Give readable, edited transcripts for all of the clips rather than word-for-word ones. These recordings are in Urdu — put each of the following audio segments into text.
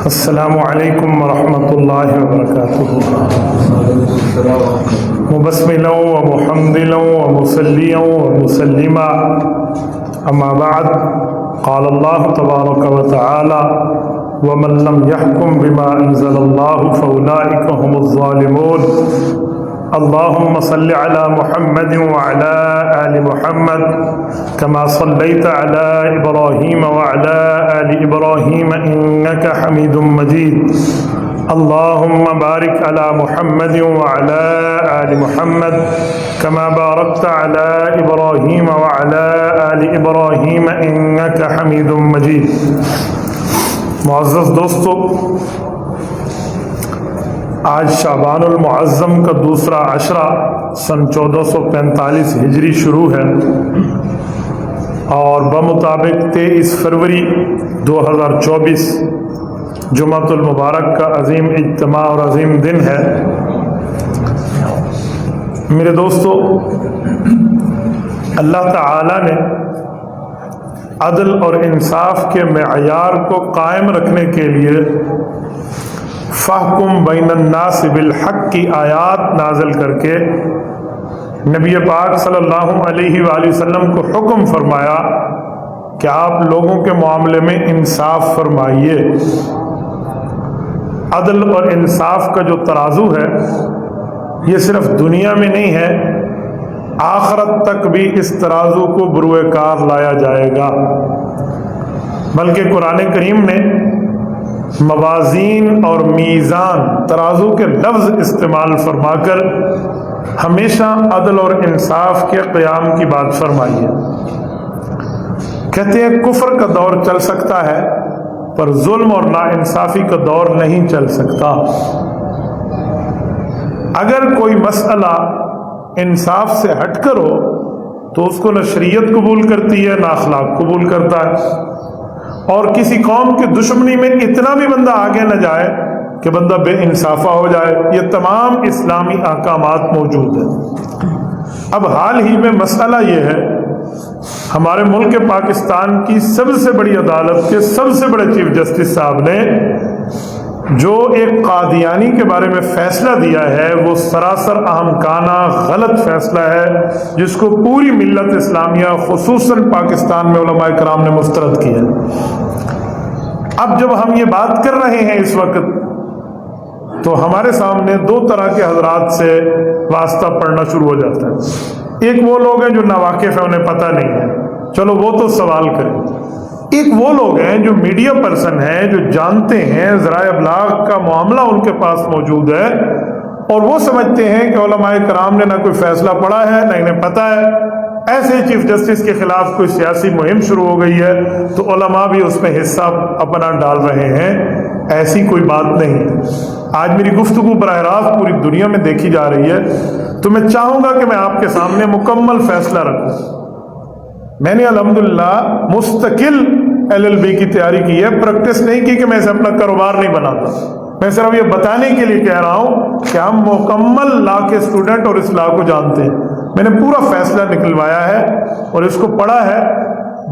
السلام علیکم ورحمۃ اللہ وبرکاتہ۔ مبسملا ومحمدلا ومصلیا ومسلما، اما بعد، قال اللہ تبارک وتعالی: ومن لم يحكم بما انزل الله فاولئک هم الظالمون۔ اللهم صل على محمد وعلى آل محمد كما صليت على إبراهيم وعلى آل إبراهيم إنك حميد مجيد۔ اللهم بارك على محمد وعلى آل محمد كما باركت على إبراهيم وعلى آل إبراهيم إنك حميد مجيد۔ معزز دوستو، آج شعبان المعظم کا دوسرا عشرہ سن 1445 ہجری شروع ہے اور بمطابق 23 فروری 2024 جمعۃ المبارک کا عظیم اجتماع اور عظیم دن ہے۔ میرے دوستو، اللہ تعالی نے عدل اور انصاف کے معیار کو قائم رکھنے کے لیے فَاحْكُمْ بَيْنَ النَّاسِ بِالْحَقِّ کی آیات نازل کر کے نبی پاک صلی اللہ علیہ وآلہ وسلم کو حکم فرمایا کہ آپ لوگوں کے معاملے میں انصاف فرمائیے۔ عدل اور انصاف کا جو ترازو ہے یہ صرف دنیا میں نہیں ہے، آخرت تک بھی اس ترازو کو بروئے کار لایا جائے گا، بلکہ قرآن کریم نے موازین اور میزان، ترازو کے لفظ استعمال فرما کر ہمیشہ عدل اور انصاف کے قیام کی بات فرمائی ہے۔ کہتے ہیں کفر کا دور چل سکتا ہے پر ظلم اور ناانصافی کا دور نہیں چل سکتا۔ اگر کوئی مسئلہ انصاف سے ہٹ کر ہو تو اس کو نہ شریعت قبول کرتی ہے نہ اخلاق قبول کرتا ہے، اور کسی قوم کی دشمنی میں اتنا بھی بندہ آگے نہ جائے کہ بندہ بے انصافہ ہو جائے۔ یہ تمام اسلامی احکامات موجود ہیں۔ اب حال ہی میں مسئلہ یہ ہے، ہمارے ملک پاکستان کی سب سے بڑی عدالت کے سب سے بڑے چیف جسٹس صاحب نے جو ایک قادیانی کے بارے میں فیصلہ دیا ہے وہ سراسر احمقانہ غلط فیصلہ ہے، جس کو پوری ملت اسلامیہ خصوصاً پاکستان میں علماء کرام نے مسترد کیا ہے۔ اب جب ہم یہ بات کر رہے ہیں اس وقت تو ہمارے سامنے دو طرح کے حضرات سے واسطہ پڑنا شروع ہو جاتا ہے۔ ایک وہ لوگ ہیں جو ناواقف ہیں، انہیں پتہ نہیں ہے، چلو وہ تو سوال کریں۔ ایک وہ لوگ ہیں جو میڈیا پرسن ہیں، جو جانتے ہیں، ذرائع ابلاغ کا معاملہ ان کے پاس موجود ہے، اور وہ سمجھتے ہیں کہ علماء کرام نے نہ کوئی فیصلہ پڑھا ہے نہ انہیں پتہ ہے، ایسے چیف جسٹس کے خلاف کوئی سیاسی مہم شروع ہو گئی ہے تو علماء بھی اس میں حصہ اپنا ڈال رہے ہیں۔ ایسی کوئی بات نہیں ہے۔ آج میری گفتگو براہ راست پوری دنیا میں دیکھی جا رہی ہے، تو میں چاہوں گا کہ میں آپ کے سامنے مکمل فیصلہ رکھوں۔ میں نے الحمدللہ مستقل LLB کی تیاری کی ہے، پریکٹس نہیں کی کہ میں اسے اپنا کاروبار نہیں بناتا۔ میں صرف یہ بتانے کے لیے کہہ رہا ہوں کہ ہم مکمل لا کے اسٹوڈنٹ اور اس لا کو جانتے ہیں۔ میں نے پورا فیصلہ نکلوایا ہے اور اس کو پڑھا ہے۔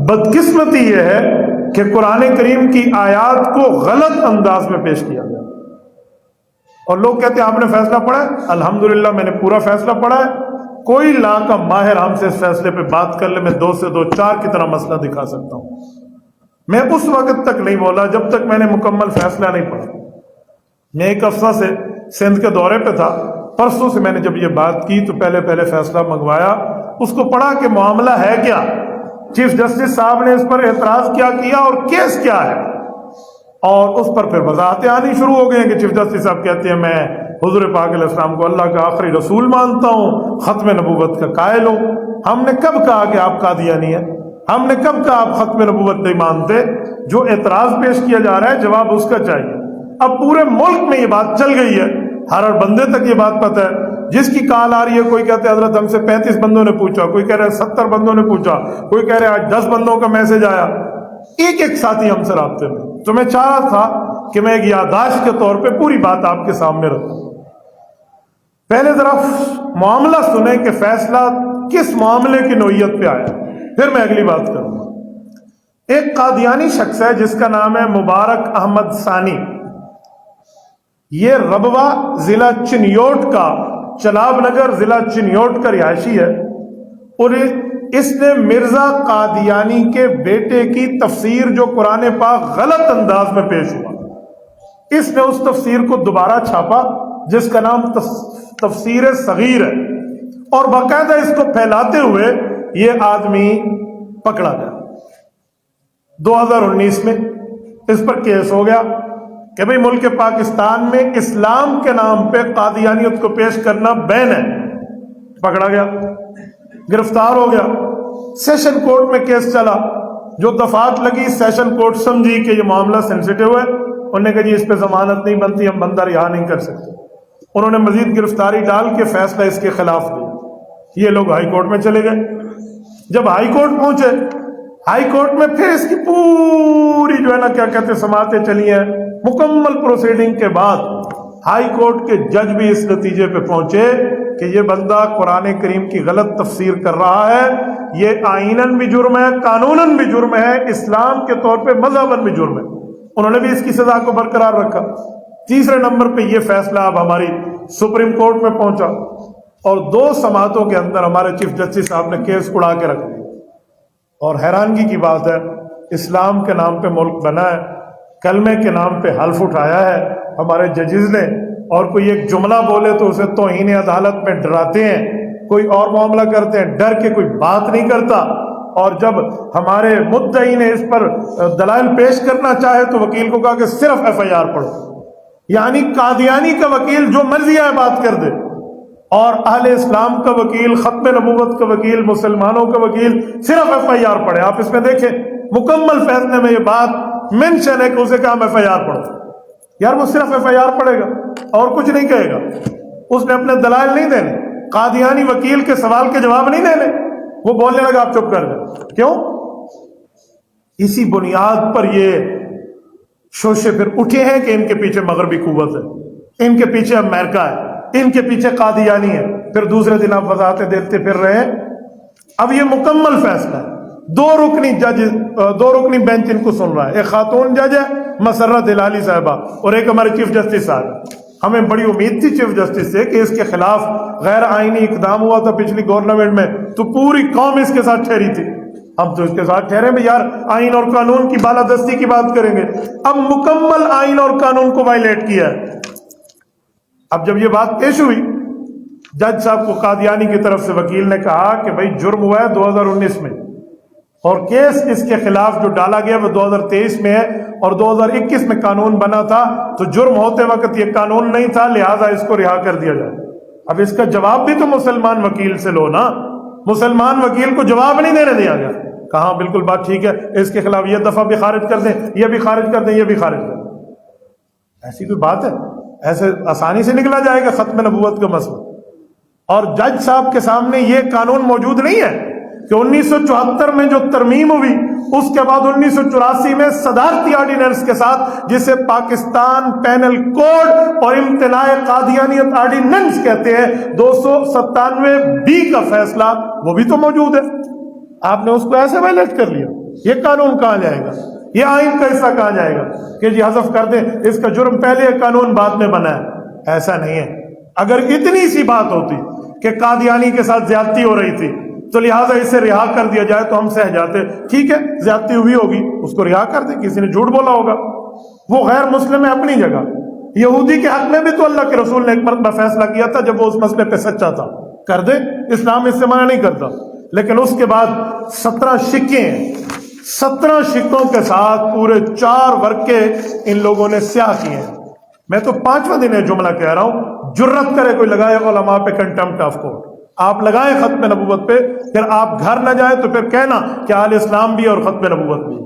بدقسمتی یہ ہے کہ قرآن کریم کی آیات کو غلط انداز میں پیش کیا گیا، اور لوگ کہتے ہیں آپ نے فیصلہ پڑھا ہے۔ الحمدللہ میں نے پورا فیصلہ پڑھا ہے۔ کوئی لا کا ماہر ہم سے اس فیصلے پہ بات کر لے، میں 2 سے 2 4 کی طرح مسئلہ دکھا سکتا ہوں۔ میں اس وقت تک نہیں بولا جب تک میں نے مکمل فیصلہ نہیں پڑھا۔ میں ایک ہفتہ سے سندھ کے دورے پہ تھا، پرسوں سے میں نے جب یہ بات کی تو پہلے فیصلہ منگوایا، اس کو پڑھا کہ معاملہ ہے کیا، چیف جسٹس صاحب نے اس پر اعتراض کیا اور کیس کیا ہے، اور اس پر پھر وضاحتیں آنی شروع ہو گئی ہیں کہ چیف جسٹس صاحب کہتے ہیں میں حضور پاک علیہ السلام کو اللہ کا آخری رسول مانتا ہوں، ختم نبوت کا قائل ہوں۔ ہم نے کب کہا کہ آپ قادیانی ہیں؟ ہم نے کب کہا آپ ختم نبوت نہیں مانتے؟ جو اعتراض پیش کیا جا رہا ہے جواب اس کا چاہیے۔ اب پورے ملک میں یہ بات چل گئی ہے، ہر بندے تک یہ بات پتہ ہے۔ جس کی کال آ رہی ہے، کوئی کہتے ہیں حضرت ہم سے 35 بندوں نے پوچھا، کوئی کہہ رہے 70 بندوں نے پوچھا، کوئی کہہ رہے آج 10 بندوں کا میسج آیا، ایک ساتھی ہم سے رابطے میں۔ تو میں چاہ رہا تھا کہ میں ایک یادداشت کے طور پہ پوری بات آپ کے سامنے رکھوں۔ پہلے ذرا معاملہ سنیں کہ فیصلہ کس معاملے کی نوعیت پہ آیا، پھر میں اگلی بات کروں گا۔ ایک قادیانی شخص ہے جس کا نام ہے مبارک احمد ثانی، یہ ربوہ ضلع چنیوٹ کا، چناب نگر ضلع چنیوٹ کا رہائشی ہے، اور اس نے مرزا قادیانی کے بیٹے کی تفسیر جو قرآن پاک غلط انداز میں پیش ہوا، اس نے اس تفسیر کو دوبارہ چھاپا جس کا نام تفسیر صغیر ہے، اور باقاعدہ اس کو پھیلاتے ہوئے یہ آدمی پکڑا گیا۔ 2019 میں اس پر کیس ہو گیا کہ بھئی ملک پاکستان میں اسلام کے نام پہ قادیانیت کو پیش کرنا بین ہے۔ پکڑا گیا، گرفتار ہو گیا، سیشن کورٹ میں کیس چلا، جو دفعات لگی سیشن کورٹ سمجھی کہ یہ معاملہ سینسیٹیو ہے، انہوں نے کہا جی اس پہ ضمانت نہیں بنتی، ہم بندہ رہا نہیں کر سکتے۔ انہوں نے مزید گرفتاری ڈال کے فیصلہ اس کے خلاف دیا۔ یہ لوگ ہائی کورٹ میں چلے گئے۔ جب ہائی کورٹ پہنچے، ہائی کورٹ میں پھر اس کی پوری جو ہے نا کیا کہتے سماعتیں چلی ہیں، مکمل پروسیڈنگ کے بعد ہائی کورٹ کے جج بھی اس نتیجے پہ پہنچے کہ یہ بندہ قرآن کریم کی غلط تفسیر کر رہا ہے، یہ آئیناً بھی جرم ہے، قانوناً بھی جرم ہے، اسلام کے طور پہ مذہباً بھی جرم ہے۔ انہوں نے بھی اس کی سزا کو برقرار رکھا۔ تیسرے نمبر پہ یہ فیصلہ اب ہماری سپریم کورٹ میں پہنچا، اور 2 سماعتوں کے اندر ہمارے چیف جسٹس صاحب نے کیس اڑا کے رکھ دیا۔ اور حیرانگی کی بات ہے، اسلام کے نام پہ ملک بنا ہے، کلمے کے نام پہ حلف اٹھایا ہے ہمارے ججز نے، اور کوئی ایک جملہ بولے تو اسے توہین عدالت میں ڈراتے ہیں، کوئی اور معاملہ کرتے ہیں، ڈر کے کوئی بات نہیں کرتا، اور جب ہمارے مدعی نے اس پر دلائل پیش کرنا چاہے تو وکیل کو کہا کہ صرف ایف آئی آر پڑھو، یعنی قادیانی کا وکیل جو مرضی ہے بات کر دے، اور اہل اسلام کا وکیل، ختم نبوت کا وکیل، مسلمانوں کا وکیل صرف ایف آئی آر پڑھے۔ آپ اس میں دیکھیں مکمل فیصلے میں یہ بات مینشن ہے کہ اسے کہا ایف آئی آر پڑھو، یار وہ صرف ایف آئی آر پڑھے گا اور کچھ نہیں کہے گا، اس نے اپنے دلائل نہیں دینے، قادیانی وکیل کے سوال کے جواب نہیں دینے، وہ بولنے لگا آپ چپ کر دیں۔ کیوں؟ اسی بنیاد پر یہ شوشے پھر اٹھے ہیں کہ ان کے پیچھے مغربی قوت ہے، ان کے پیچھے امریکہ ہے، ان کے پیچھے قادیانی ہے، پھر دوسرے دن آپ وضاحتیں دیتے پھر رہے ہیں۔ اب یہ مکمل فیصلہ ہے، 2 رکنی بینچ ان کو سن رہا ہے، ایک خاتون جج ہے مسرت ہلالی صاحبہ، اور ایک ہمارے چیف جسٹس صاحب۔ ہمیں بڑی امید تھی چیف جسٹس سے کہ اس کے خلاف غیر آئینی اقدام ہوا تھا پچھلی گورنمنٹ میں تو پوری قوم اس کے ساتھ ٹھہری تھی، اب تو اس کے ساتھ ٹھہرے میں یار آئین اور قانون کی بالادستی کی بات کریں گے۔ اب مکمل آئین اور قانون کو وائلیٹ کیا ہے۔ اب جب یہ بات پیش ہوئی، جج صاحب کو قادیانی کی طرف سے وکیل نے کہا کہ بھائی جرم ہوا ہے 2019 میں، اور کیس اس کے خلاف جو ڈالا گیا وہ 2023 میں ہے، اور 2021 میں قانون بنا تھا، تو جرم ہوتے وقت یہ قانون نہیں تھا، لہٰذا اس کو رہا کر دیا جائے۔ اب اس کا جواب بھی تو مسلمان وکیل سے لو نا، مسلمان وکیل کو جواب نہیں دینے دیا گیا۔ کہاں بالکل بات ٹھیک ہے، اس کے خلاف یہ دفعہ بھی خارج کر دیں، یہ بھی خارج کر دیں، یہ بھی خارج کر دیں۔ ایسی کوئی بات ہے؟ ایسے آسانی سے نکلا جائے گا ختم نبوت کا مسئلہ؟ اور جج صاحب کے سامنے یہ قانون موجود نہیں ہے کہ 1974 میں جو ترمیم ہوئی، اس کے بعد 1984 میں صدارتی آرڈیننس کے ساتھ، جسے پاکستان پینل کوڈ اور امتناع قادیانیت آرڈیننس کہتے ہیں، 297B کا فیصلہ وہ بھی تو موجود ہے۔ آپ نے اس کو ایسے وائلیٹ کر لیا، یہ قانون کہاں جائے گا؟ یہ آئین کا حصہ کہاں جائے گا کہ جی حذف کر دیں، اس کا جرم پہلے ہے، قانون بعد میں بنا ہے؟ ایسا نہیں ہے۔ اگر اتنی سی بات ہوتی کہ قادیانی کے ساتھ زیادتی ہو رہی تھی تو لہٰذا اسے رہا کر دیا جائے تو ہم سہ جاتے، ٹھیک ہے زیادتی ہوئی ہوگی اس کو رہا کر دیں، کسی نے جھوٹ بولا ہوگا، وہ غیر مسلم ہے اپنی جگہ۔ یہودی کے حق میں بھی تو اللہ کے رسول نے ایک مرتبہ فیصلہ کیا تھا جب وہ اس مسئلے پہ سچا تھا، کر دے، اسلام اس سے منع نہیں کرتا۔ لیکن اس کے بعد 17 شکیں ہیں، 17 شکوں کے ساتھ پورے 4 ورقے ان لوگوں نے سیاہ کیے ہیں۔ میں تو 5واں دن یہ جملہ کہہ رہا ہوں، جرت کرے کوئی لگائے علماء پہ کنٹمپٹ آف کورٹ، آپ لگائیں ختم نبوت پہ، پھر آپ گھر نہ جائیں تو پھر کہنا کہ اہل اسلام بھی اور ختم نبوت بھی۔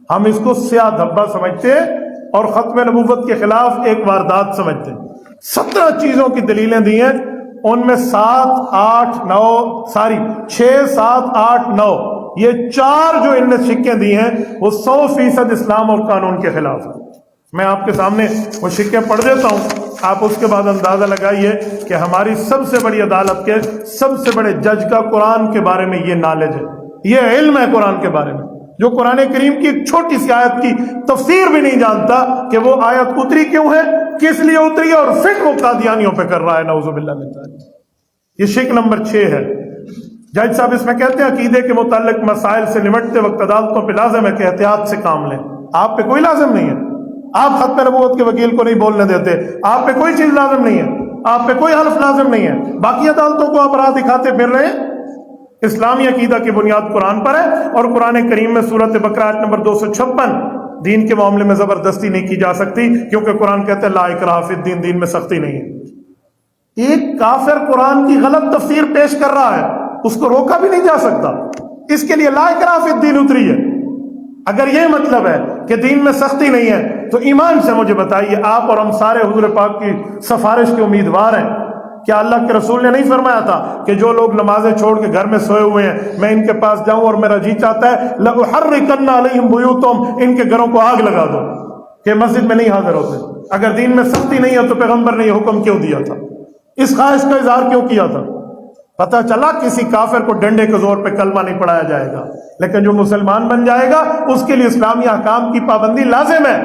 ہم اس کو سیاہ دھبا سمجھتے ہیں اور ختم نبوت کے خلاف ایک واردات سمجھتے ہیں۔ 17 چیزوں کی دلیلیں دی ہیں، ان میں 6 7 8 9 یہ 4 جو ان نے سکیں دی ہیں وہ 100% اسلام اور قانون کے خلاف ہیں۔ میں آپ کے سامنے وہ سکے پڑھ دیتا ہوں، آپ اس کے بعد اندازہ لگائیے کہ ہماری سب سے بڑی عدالت کے سب سے بڑے جج کا قرآن کے بارے میں یہ نالج ہے، یہ علم ہے قرآن کے بارے میں، جو قرآن کریم کی ایک چھوٹی سی آیت کی تفسیر بھی نہیں جانتا کہ وہ آیت اتری کیوں ہے کس لیے اتری ہے اور فٹ وہ قادیانیوں پہ کر رہا ہے، نعوذ باللہ من ذالک۔ یہ شک نمبر 6 ہے۔ جج صاحب اس میں کہتے ہیں عقیدے کے متعلق مسائل سے نمٹتے وقت عدالتوں پہ لازم ہے کہ احتیاط سے کام لیں۔ آپ پہ کوئی لازم نہیں ہے، آپ ختم نبوت کے وکیل کو نہیں بولنے دیتے، آپ پہ کوئی چیز لازم نہیں ہے، آپ پہ کوئی حلف لازم نہیں ہے، باقی عدالتوں کو آپ راہ دکھاتے پھر رہے ہیں۔ اسلامی عقیدہ کی بنیاد قرآن پر ہے، اور قرآن کریم میں سورۃ بقرہ آیت نمبر 256 دین کے معاملے میں زبردستی نہیں کی جا سکتی، کیونکہ قرآن کہتے ہیں لا اکراہ فی الدین، دین میں سختی نہیں ہے۔ ایک کافر قرآن کی غلط تفسیر پیش کر رہا ہے، اس کو روکا بھی نہیں جا سکتا، اس کے لیے لا اکراہ فی الدین اتری ہے۔ اگر یہ مطلب ہے کہ دین میں سختی نہیں ہے تو ایمان سے مجھے بتائیے، آپ اور ہم سارے حضور پاک کی سفارش کے امیدوار ہیں، کیا اللہ کے رسول نے نہیں فرمایا تھا کہ جو لوگ نمازیں چھوڑ کے گھر میں سوئے ہوئے ہیں میں ان کے پاس جاؤں اور میرا جی چاہتا ہے لأحرقن علیہم بیوتہم، ان کے گھروں کو آگ لگا دو کہ مسجد میں نہیں حاضر ہوتے؟ اگر دین میں سختی نہیں ہے تو پیغمبر نے یہ حکم کیوں دیا تھا؟ اس خواہش کا اظہار کیوں کیا تھا؟ پتہ چلا کسی کافر کو ڈنڈے کے زور پہ کلمہ نہیں پڑھایا جائے گا، لیکن جو مسلمان بن جائے گا اس کے لیے اسلامی احکام کی پابندی لازم ہے،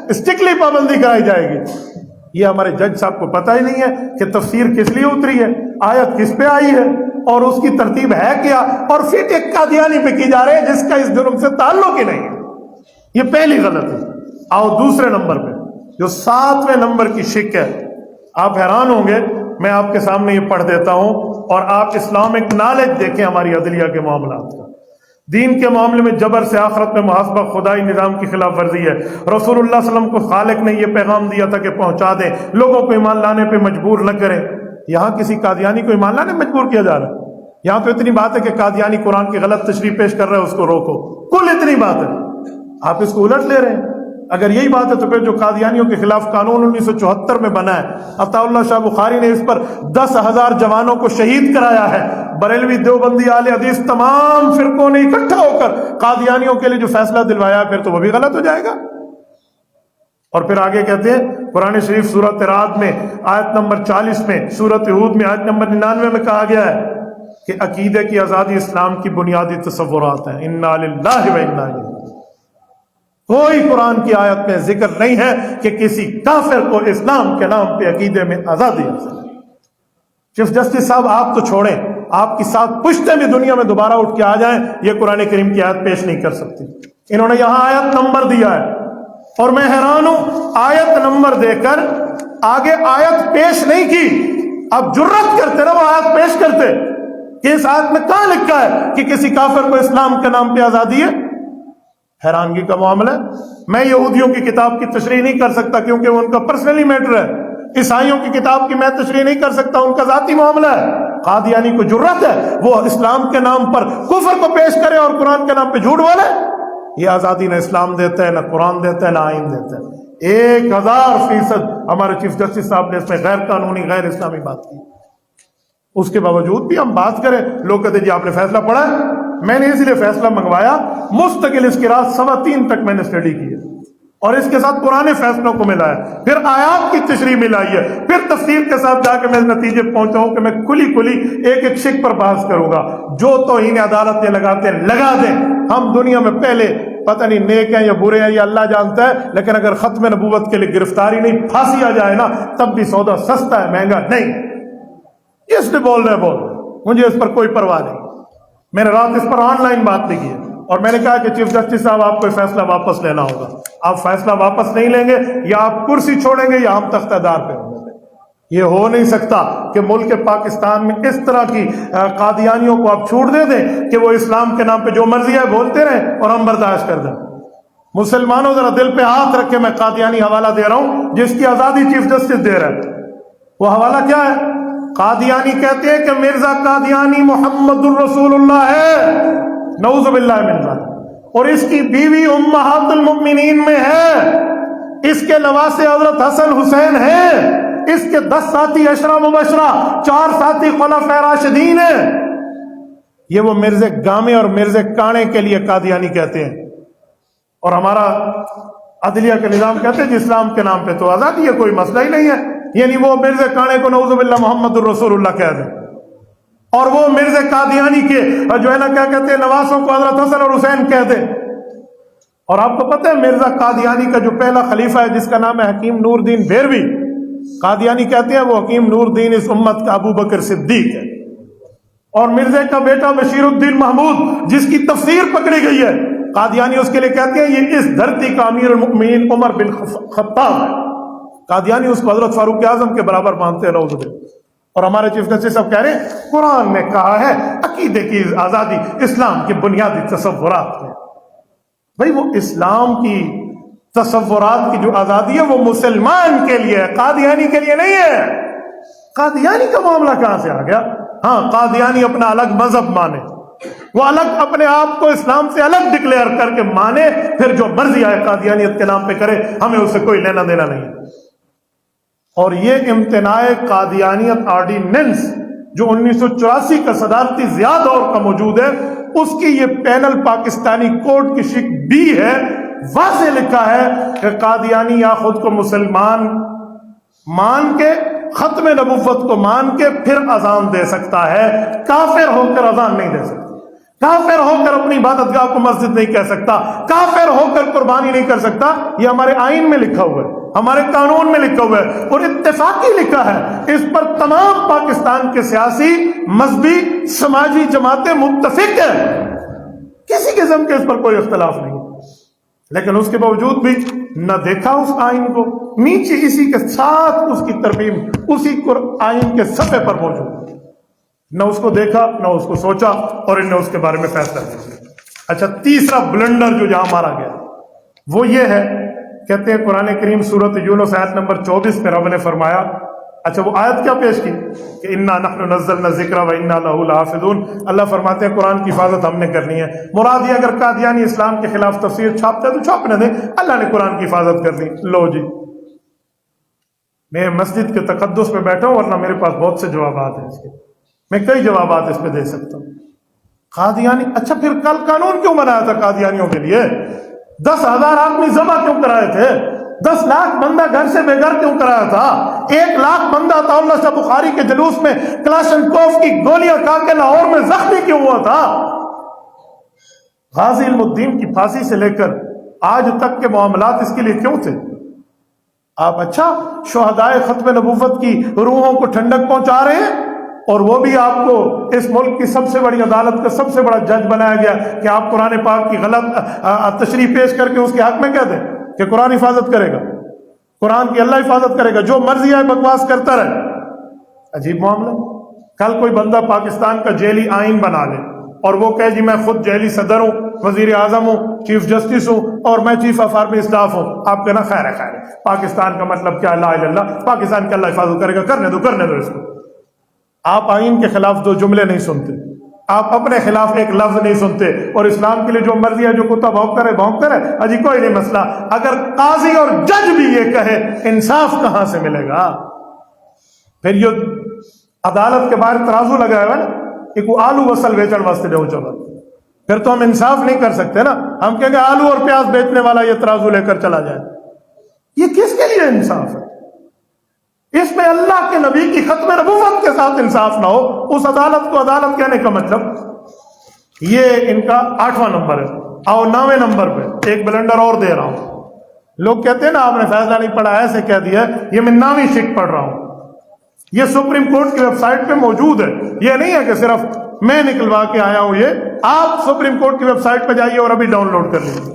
اسٹرکٹلی پابندی کرائی جائے گی۔ یہ ہمارے جج صاحب کو پتہ ہی نہیں ہے کہ تفسیر کس لیے اتری ہے، آیت کس پہ آئی ہے، اور اس کی ترتیب ہے کیا، اور پھر ایک قادیانی پہ کی جا رہے ہیں جس کا اس جرم سے تعلق ہی نہیں ہے۔ یہ پہلی غلط ہے۔ آؤ دوسرے نمبر پہ، جو 7ویں نمبر کی شک ہے، آپ حیران ہوں گے، میں آپ کے سامنے یہ پڑھ دیتا ہوں اور آپ اسلامک نالج دیکھیں ہماری عدلیہ کے معاملات کا۔ دین کے معاملے میں جبر سے آخرت میں محاسبہ خدائی نظام کی خلاف ورزی ہے۔ رسول اللہ صلی اللہ علیہ وسلم کو خالق نے یہ پیغام دیا تھا کہ پہنچا دیں، لوگوں کو ایمان لانے پہ مجبور نہ کریں۔ یہاں کسی قادیانی کو ایمان لانے مجبور کیا جا رہا ہے؟ یہاں تو اتنی بات ہے کہ قادیانی قرآن کی غلط تشریح پیش کر رہے ہیں، اس کو روکو، کل اتنی بات ہے، آپ اس کو الٹ لے رہے ہیں۔ اگر یہی بات ہے تو پھر جو قادیانیوں کے خلاف قانون 1974 میں بنا ہے، عطا اللہ شاہ بخاری نے اس پر 10,000 جوانوں کو شہید کرایا ہے، بریلوی دیوبندی اہل حدیث تمام فرقوں نے اکٹھا ہو کر قادیانیوں کے لیے جو فیصلہ دلوایا ہے، پھر تو وہ بھی غلط ہو جائے گا۔ اور پھر آگے کہتے ہیں قرآن شریف سورۃ رعد میں آیت نمبر 40 میں، سورۃ ہود میں آیت نمبر 99 میں کہا گیا ہے کہ عقیدے کی آزادی اسلام کی بنیادی تصورات ہیں، انا للہ و انا الیہ۔ کوئی قرآن کی آیت میں ذکر نہیں ہے کہ کسی کافر کو اسلام کے نام پہ عقیدے میں آزادی حاصل۔ چیف جسٹس صاحب آپ تو چھوڑیں، آپ کی 7 پشتیں بھی دنیا میں دوبارہ اٹھ کے آ جائیں، یہ قرآن کریم کی آیت پیش نہیں کر سکتی۔ انہوں نے یہاں آیت نمبر دیا ہے اور میں حیران ہوں، آیت نمبر دے کر آگے آیت پیش نہیں کی۔ آپ جرت کرتے نا وہ آیت پیش کرتے کہ اس آیت میں کہاں لکھا ہے کہ کسی کافر کو اسلام کے نام پہ آزادی ہے؟ حیرانگی کا معاملہ ہے۔ میں یہودیوں کی کتاب کی تشریح نہیں کر سکتا کیونکہ وہ ان کا پرسنلی میٹر ہے، عیسائیوں کی کتاب کی میں تشریح نہیں کر سکتا، ان کا ذاتی معاملہ ہے۔ قادیانی کو جرت ہے وہ اسلام کے نام پر کفر کو پیش کرے اور قرآن کے نام پہ جھوٹ بولے؟ یہ آزادی نہ اسلام دیتا ہے، نہ قرآن دیتا ہے، نہ آئین دیتا ہے۔ 1000% ہمارے چیف جسٹس صاحب نے اس میں غیر قانونی غیر اسلامی بات کی، اس کے باوجود بھی ہم بات کریں، لوگ کہتے جی آپ نے فیصلہ پڑھا ہے؟ میں نے اس لیے فیصلہ منگوایا، مستقل اس کی رات 3:15 تک میں نے اسٹڈی کی ہے، اور اس کے ساتھ پرانے فیصلوں کو ملا ہے، پھر آیات کی تشریح ملائی ہے، پھر تفسیر کے ساتھ جا کے میں اس نتیجے پہنچا ہوں کہ میں کھلی ایک شک پر بحث کروں گا۔ جو توہین عدالت یہ لگاتے ہیں لگا دیں، ہم دنیا میں پہلے پتہ نہیں نیک ہیں یا برے ہیں یا اللہ جانتا ہے، لیکن اگر ختم نبوت کے لیے گرفتاری نہیں پھانسی آ جائے نا تب بھی سودا سستا ہے، مہنگا نہیں۔ اس نے بول رہے بول، مجھے اس پر کوئی پرواہ نہیں۔ میں نے رات اس پر آن لائن بات نہیں کی ہے، اور میں نے کہا کہ چیف جسٹس صاحب آپ کو فیصلہ واپس لینا ہوگا، آپ فیصلہ واپس نہیں لیں گے، یا آپ کرسی چھوڑیں گے یا ہم تختہ دار پہ ہوں گے۔ یہ ہو نہیں سکتا کہ ملک پاکستان میں اس طرح کی قادیانیوں کو آپ چھوٹ دے دیں کہ وہ اسلام کے نام پہ جو مرضی ہے بولتے رہیں اور ہم برداشت کر دیں۔ مسلمانوں ذرا دل پہ ہاتھ رکھ کے میں قادیانی حوالہ دے رہا ہوں جس کی آزادی چیف جسٹس دے رہا ہے۔ وہ حوالہ کیا ہے؟ قادیانی کہتے ہیں کہ مرزا قادیانی محمد الرسول اللہ ہے، نعوذ باللہ من ذالک، اور اس کی بیوی امہات المؤمنین میں ہے، اس کے نواسے حضرت حسن حسین ہیں، اس کے 10 ساتھی عشرہ مبشرہ، 4 ساتھی خلفائے راشدین ہیں۔ یہ وہ مرزے گامے اور مرزے کانے کے لیے قادیانی کہتے ہیں، اور ہمارا عدلیہ کا نظام کہتے ہیں جی اسلام کے نام پہ تو آزادی ہے، کوئی مسئلہ ہی نہیں ہے، یعنی وہ مرزے کانے کو نعوذ باللہ محمد الرسول اللہ کہہ دیں، اور وہ مرزے قادیانی کے جو ہے نا کیا کہتے ہیں نواسوں کو حضرت حسن اور حسین کہہ دیں۔ اور آپ کو پتہ ہے مرزا قادیانی کا جو پہلا خلیفہ ہے جس کا نام ہے حکیم نور الدین بھیروی، قادیانی کہتے ہیں وہ حکیم نور الدین اس امت کا ابو بکر صدیق ہے، اور مرزا کا بیٹا بشیر الدین محمود جس کی تفسیر پکڑی گئی ہے، قادیانی اس کے لیے کہتے ہیں یہ اس دھرتی کا امیر المؤمنین عمر بن خطاب ہے۔ قادیانی اس کو حضرت فاروق اعظم کے برابر مانتے ہیں، نعوذ باللہ۔ اور ہمارے چیف جسٹس صاحب کہہ رہے ہیں قرآن نے کہا ہے عقیدے کی آزادی اسلام کے بنیادی تصورات میں۔ بھائی وہ اسلام کی تصورات کی جو آزادی ہے وہ مسلمان کے لیے ہے، قادیانی کے لیے نہیں ہے۔ قادیانی کا معاملہ کہاں سے آ گیا؟ ہاں، قادیانی اپنا الگ مذہب مانے، وہ الگ اپنے آپ کو اسلام سے الگ ڈکلیئر کر کے مانے، پھر جو مرضی آئے قادیانیت کے نام پہ کرے، ہمیں اس سے کوئی لینا دینا نہیں۔ اور یہ امتناع قادیانیت آرڈیننس جو 1984 کا صدارتی ضیاء دور کا موجود ہے، اس کی یہ پینل پاکستانی کورٹ کی شق بھی ہے، واضح لکھا ہے کہ قادیانی یا خود کو مسلمان مان کے ختم نبوت کو مان کے پھر اذان دے سکتا ہے، کافر ہو کر اذان نہیں دے سکتا، کافر ہو کر اپنی عبادتگاہ کو مسجد نہیں کہہ سکتا، کافر ہو کر قربانی نہیں کر سکتا۔ یہ ہمارے آئین میں لکھا ہوا ہے، ہمارے قانون میں لکھا ہوا ہے، اور اتفاقی لکھا ہے۔ اس پر تمام پاکستان کے سیاسی، مذہبی، سماجی جماعتیں متفق ہیں، کسی قسم کے اس پر کوئی اختلاف نہیں ہے۔ لیکن اس کے باوجود بھی نہ دیکھا اس آئین کو، نیچے اسی کے ساتھ اس کی ترمیم اسی آئین کے صفحے پر موجود ہے، نہ اس کو دیکھا نہ اس کو سوچا، اور انہوں نے اس کے بارے میں فیصلہ کیا۔ اچھا، تیسرا بلنڈر جو جہاں مارا گیا وہ یہ ہے، کہتے ہیں قرآن کریم سورۃ یونس آیت نمبر 24 میں رب نے فرمایا، اچھا وہ آیت کیا پیش کی کہ انا نحن نزلنا الذکر وانا لہ لحافظون۔ اللہ فرماتے ہیں قرآن کی حفاظت ہم نے کرنی ہے۔ مراد یہ اگر قادیانی اسلام کے خلاف تفسیر چھاپتے تو چھاپنے دیں، اللہ نے قرآن کی حفاظت کرنی۔ لو جی، میں مسجد کے تقدس میں بیٹھا ہوں، ورنہ میرے پاس بہت سے جوابات ہیں اس کے، میں کئی جوابات اس پہ دے سکتا ہوں۔ قادیانی، اچھا پھر کل قانون کیوں بنایا تھا قادیانیوں کے لیے؟ 10,000 آدمی ذبح کیوں کرائے تھے؟ 10 لاکھ بندہ گھر سے بے گھر کیوں کرایا تھا؟ 1 لاکھ بندہ عطاءاللہ شاہ بخاری کے جلوس میں کلاشنکوف کی گولیاں کھا کے لاہور میں زخمی کیوں ہوا تھا؟ غازی علم الدین کی پھانسی سے لے کر آج تک کے معاملات اس کے لیے کیوں تھے؟ آپ اچھا شہدائے ختم نبوت کی روحوں کو ٹھنڈک پہنچا رہے ہیں، اور وہ بھی آپ کو اس ملک کی سب سے بڑی عدالت کا سب سے بڑا جج بنایا گیا کہ آپ قرآن پاک کی غلط تشریح پیش کر کے اس کے حق میں کہہ دیں کہ قرآن حفاظت کرے گا، قرآن کی اللہ حفاظت کرے گا، جو مرضی آئے بکواس کرتا رہے۔ عجیب معاملہ۔ کل کوئی بندہ پاکستان کا جیلی آئین بنا لے اور وہ کہے جی میں خود جیلی صدر ہوں، وزیر اعظم ہوں، چیف جسٹس ہوں، اور میں چیف آف آرمی اسٹاف ہوں، آپ کہنا خیر ہے خیر ہے، پاکستان کا مطلب کیا، لا الہ الا اللہ، پاکستان کی اللہ حفاظت کرے گا، کرنے دو اس کو۔ آپ آئین کے خلاف 2 جملے نہیں سنتے، آپ اپنے خلاف ایک لفظ نہیں سنتے، اور اسلام کے لیے جو مرضی ہے، جو کتا بھونکتا رہے، اجی کوئی نہیں مسئلہ۔ اگر قاضی اور جج بھی یہ کہے، انصاف کہاں سے ملے گا؟ پھر یہ عدالت کے باہر ترازو لگایا ہوا نا، ایک وہ آلو وصل بیچن واسطے جو چلا، پھر تو ہم انصاف نہیں کر سکتے نا، ہم کہیں گے آلو اور پیاز بیچنے والا یہ ترازو لے کر چلا جائے، یہ کس کے لیے انصاف ہے؟ اس میں اللہ کے نبی کی ختم نبوت کے ساتھ انصاف نہ ہو، اس عدالت کو عدالت کہنے کا مطلب یہ ان کا 8واں نمبر ہے۔ آؤ 9ویں نمبر پہ ایک بلنڈر اور دے رہا ہوں۔ لوگ کہتے ہیں نا آپ نے فیصلہ نہیں پڑھا، ایسے کہہ دیا، یہ میں 9ویں شق پڑھ رہا ہوں، یہ سپریم کورٹ کی ویب سائٹ پہ موجود ہے، یہ نہیں ہے کہ صرف میں نکلوا کے آیا ہوں، یہ آپ سپریم کورٹ کی ویب سائٹ پہ جائیے اور ابھی ڈاؤن لوڈ کر لیجیے۔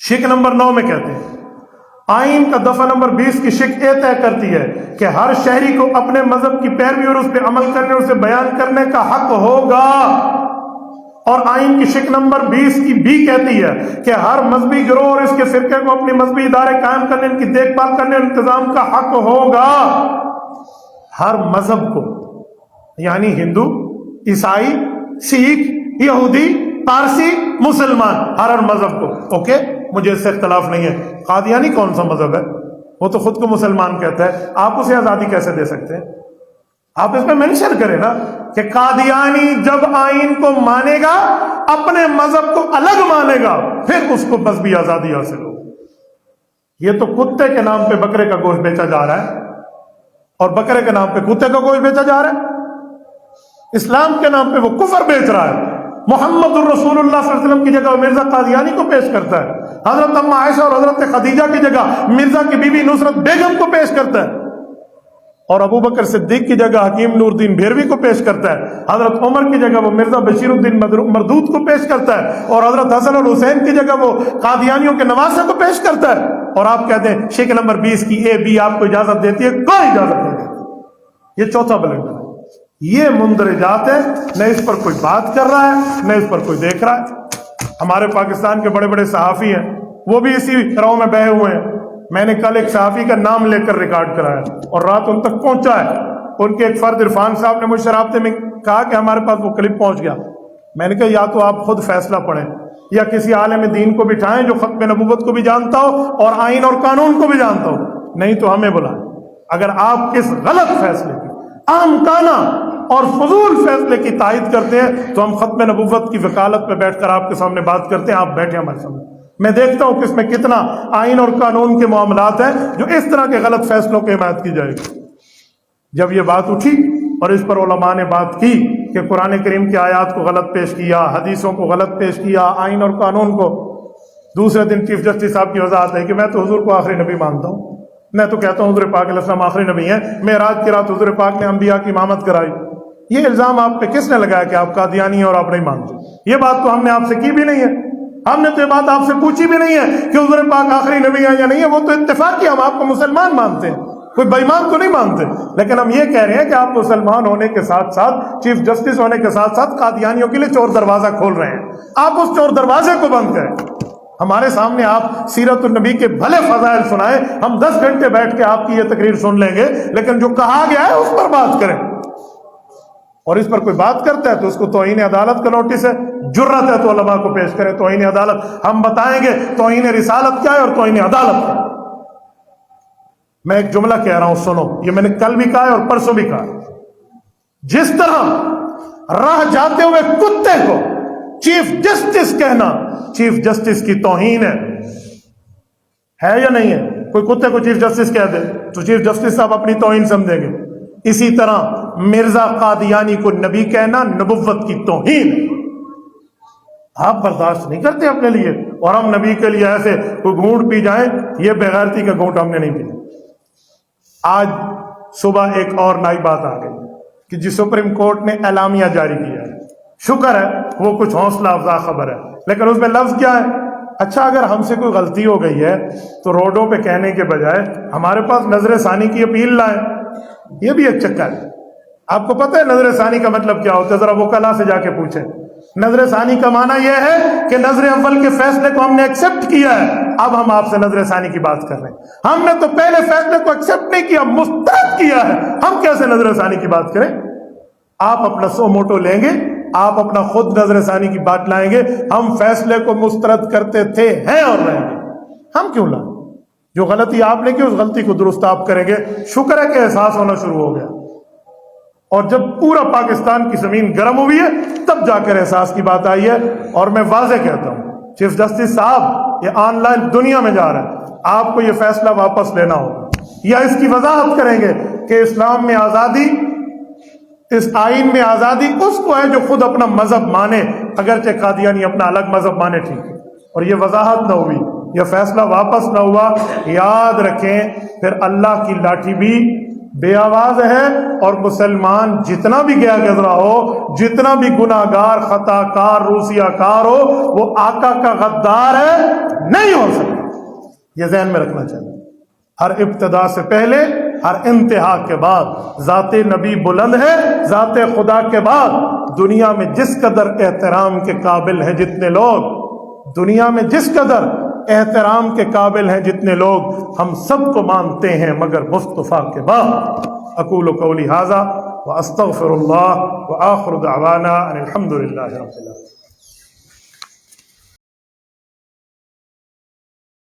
شق نمبر 9 میں کہتے ہیں آئین کا دفعہ نمبر 20 کی شق یہ طے کرتی ہے کہ ہر شہری کو اپنے مذہب کی پیروی اور اس پہ عمل کرنے اور اسے بیان کرنے کا حق ہوگا۔ اور آئین کی شق نمبر 20 کی بھی کہتی ہے کہ ہر مذہبی گروہ اور اس کے فرقے کو اپنے مذہبی ادارے قائم کرنے، ان کی دیکھ بھال کرنے اور انتظام کا حق ہوگا۔ ہر مذہب کو، یعنی ہندو، عیسائی، سکھ، یہودی، پارسی، مسلمان، ہر مذہب کو، اوکے مجھے اس سے اختلاف نہیں ہے۔ قادیانی کون سا مذہب ہے؟ وہ تو خود کو مسلمان کہتا ہے، آپ اسے آزادی کیسے دے سکتے ہیں؟ آپ اس میں مینشن کریں نا کہ قادیانی جب آئین کو مانے گا، اپنے مذہب کو الگ مانے گا، پھر اس کو مذہبی آزادی حاصل ہوگی۔ یہ تو کتے کے نام پہ بکرے کا گوشت بیچا جا رہا ہے، اور بکرے کے نام پہ کتے کا گوشت بیچا جا رہا ہے، اسلام کے نام پہ وہ کفر بیچ رہا ہے۔ محمد الرسول اللہ صلی اللہ علیہ وسلم کی جگہ مرزا قادیانی کو پیش کرتا ہے، حضرت اما عائشہ اور حضرت خدیجہ کی جگہ مرزا کی بیوی نصرت بیگم کو پیش کرتا ہے، اور ابو بکر صدیق کی جگہ حکیم نور الدین بھیروی کو پیش کرتا ہے، حضرت عمر کی جگہ وہ مرزا بشیر الدین مردود کو پیش کرتا ہے، اور حضرت حسن اور حسین کی جگہ وہ قادیانیوں کے نواسے کو پیش کرتا ہے، اور آپ کہتے ہیں شکل نمبر 20 کی اے بی آپ کو اجازت دیتی ہے؟ کوئی اجازت نہیں دیتی۔ یہ چوتھا بلنڈر ہے، یہ مندرجات ہے، نہ اس پر کوئی بات کر رہا ہے نہ اس پر کوئی دیکھ رہا ہے۔ ہمارے پاکستان کے بڑے بڑے صحافی ہیں، وہ بھی اسی رو میں بہے ہوئے ہیں۔ میں نے کل ایک صحافی کا نام لے کر ریکارڈ کرایا اور رات ان تک پہنچا ہے۔ ان کے ایک فرد عرفان صاحب نے مجھ سے رابطے میں کہا کہ ہمارے پاس وہ کلپ پہنچ گیا۔ میں نے کہا یا تو آپ خود فیصلہ پڑھیں یا کسی عالم دین کو بٹھائیں جو ختم نبوت کو بھی جانتا ہو اور آئین اور قانون کو بھی جانتا ہو، نہیں تو ہمیں بلائیں۔ اگر آپ اس غلط فیصلے کی، آمکانہ اور فضول فیصلے کی تائید کرتے ہیں تو ہم ختم نبوت کی وکالت پہ بیٹھ کر آپ کے سامنے بات کرتے ہیں، آپ بیٹھے ہمارے سامنے، میں دیکھتا ہوں کہ اس میں کتنا آئین اور قانون کے معاملات ہیں جو اس طرح کے غلط فیصلوں کی حمایت کی جائے گی۔ جب یہ بات اٹھی اور اس پر علماء نے بات کی کہ قرآن کریم کی آیات کو غلط پیش کیا، حدیثوں کو غلط پیش کیا، آئین اور قانون کو، دوسرے دن چیف جسٹس صاحب کی وضاحت ہے کہ میں تو حضور کو آخری نبی مانتا ہوں، میں تو کہتا ہوں حضور پاک علیہ السلام آخری نبی ہیں، معراج کی رات حضور پاک نے انبیاء کی امامت کرائی۔ یہ الزام آپ پہ کس نے لگایا کہ آپ قادیانی ہیں اور آپ نہیں مانتے؟ یہ بات تو ہم نے آپ سے کی بھی نہیں ہے، ہم نے تو یہ بات آپ سے پوچھی بھی نہیں ہے کہ حضور پاک آخری نبی ہیں یا نہیں ہے، وہ تو اتفاقی ہم آپ کو مسلمان مانتے ہیں، کوئی بے ایمان تو نہیں مانتے، لیکن ہم یہ کہہ رہے ہیں کہ آپ مسلمان ہونے کے ساتھ ساتھ، چیف جسٹس ہونے کے ساتھ ساتھ قادیانیوں کے لیے چور دروازہ کھول رہے ہیں۔ آپ اس چور دروازے کو بند کریں۔ ہمارے سامنے آپ سیرت النبی کے بھلے فضائل سنائیں، ہم 10 گھنٹے بیٹھ کے آپ کی یہ تقریر سن لیں گے، لیکن جو کہا گیا ہے اس پر بات کریں، اور اس پر کوئی بات کرتا ہے تو اس کو توہین عدالت کا نوٹس ہے، جرت ہے تو علماء کو پیش کریں توہین عدالت، ہم بتائیں گے توہین رسالت کیا ہے اور توہین عدالت کیا ہے۔ میں ایک جملہ کہہ رہا ہوں، سنو، یہ میں نے کل بھی کہا ہے اور پرسوں بھی کہا ہے۔ جس طرح راہ جاتے ہوئے کتے کو چیف جسٹس کہنا چیف جسٹس کی توہین ہے یا نہیں ہے؟ کوئی کتے کو چیف جسٹس کہہ دے تو چیف جسٹس صاحب اپنی توہین سمجھیں گے، اسی طرح مرزا قادیانی کو نبی کہنا نبوت کی توہین ہے۔ آپ برداشت نہیں کرتے اپنے لیے، اور ہم نبی کے لیے ایسے کوئی گھونٹ پی جائیں، یہ بغیرتی کا گھونٹ ہم نے نہیں پیا۔ آج صبح ایک اور نئی بات آ گئی کہ جی سپریم کورٹ نے اعلامیہ جاری کیا ہے، شکر ہے وہ کچھ حوصلہ افزا خبر ہے، لیکن اس میں لفظ کیا ہے؟ اچھا اگر ہم سے کوئی غلطی ہو گئی ہے تو روڈوں پہ کہنے کے بجائے ہمارے پاس نظر ثانی کی اپیل لائیں۔ یہ بھی ایک چکر ہے۔ آپ کو پتہ ہے نظر ثانی کا مطلب کیا ہوتا ہے؟ ذرا وکلا سے جا کے پوچھیں۔ نظر ثانی کا معنی یہ ہے کہ نظر اول کے فیصلے کو ہم نے ایکسپٹ کیا ہے، اب ہم آپ سے نظر ثانی کی بات کر رہے ہیں۔ ہم نے تو پہلے فیصلے کو ایکسپٹ نہیں کیا، مسترد کیا ہے، ہم کیسے نظر ثانی کی بات کریں؟ آپ اپنا سو موٹو لیں گے، آپ اپنا خود نظر ثانی کی بات لائیں گے، ہم فیصلے کو مسترد کرتے تھے، ہیں اور رہیں گے، ہم کیوں لائیں؟ جو غلطی آپ نے کی اس غلطی کو درست آپ کریں گے۔ شکر ہے کہ احساس ہونا شروع ہو گیا، اور جب پورا پاکستان کی زمین گرم ہوئی ہے تب جا کر احساس کی بات آئی ہے۔ اور میں واضح کہتا ہوں چیف جسٹس صاحب یہ آن لائن دنیا میں جا رہا ہے، آپ کو یہ فیصلہ واپس لینا ہوگا، یا اس کی وضاحت کریں گے کہ اسلام میں آزادی، اس آئین میں آزادی اس کو ہے جو خود اپنا مذہب مانے، اگرچہ قادیانی اپنا الگ مذہب مانے، ٹھیک ہے، اور یہ وضاحت نہ ہوئی، یہ فیصلہ واپس نہ ہوا، یاد رکھیں پھر اللہ کی لاٹھی بھی بے آواز ہے، اور مسلمان جتنا بھی گیا گزرا ہو، جتنا بھی گناہ گار، خطا کار، روسیہ کار ہو، وہ آقا کا غدار ہے، نہیں ہو سکتا۔ یہ ذہن میں رکھنا چاہیے۔ ہر ابتدا سے پہلے، ہر انتہا کے بعد ذات نبی بلند ہے، ذات خدا کے بعد دنیا میں جس قدر احترام کے قابل ہیں جتنے لوگ، دنیا میں جس قدر احترام کے قابل ہیں جتنے لوگ، ہم سب کو مانتے ہیں مگر مصطفیٰ کے بعد۔ اقول قولی ھذا واستغفر اللہ وآخر دعوانا ان الحمد للہ رب العالمین۔